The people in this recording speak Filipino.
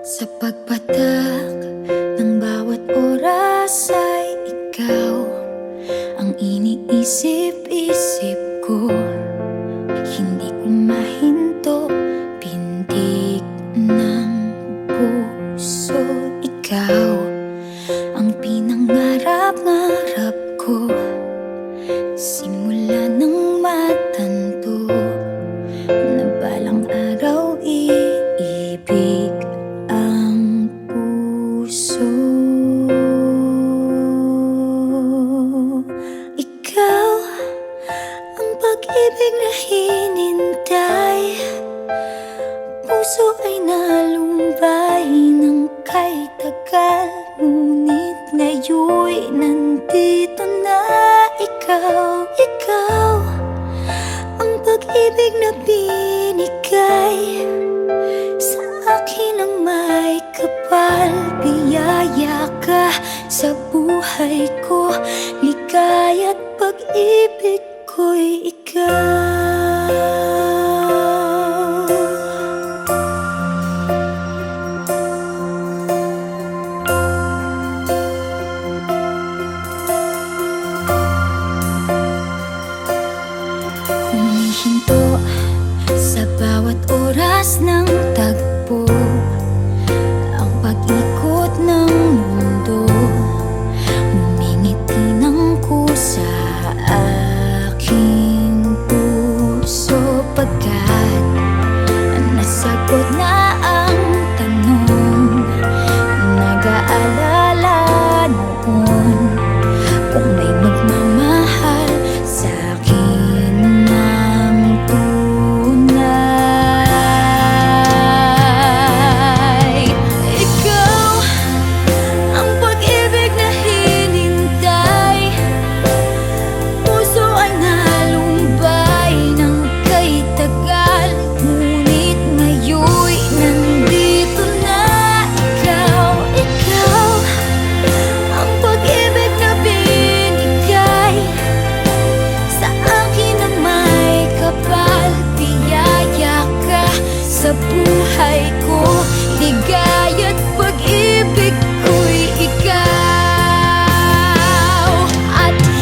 Sa pagpatak ng bawat oras ay ikaw ang iniisip-isip ko. Hindi ko mahinto, pintig ng puso. Ikaw ang pinangarap-ngarap ko, simula ng matanto na balang araw iibig ang puso. Ikaw ang pag-ibig na hinintay, puso ay nalumbay ng kay tagal. Ngunit ngayon'y nandito na ikaw. Ikaw ang pag-ibig na binigay sa akin ang may kapal. Biyaya ka sa buhay ko, ligaya't pag-ibig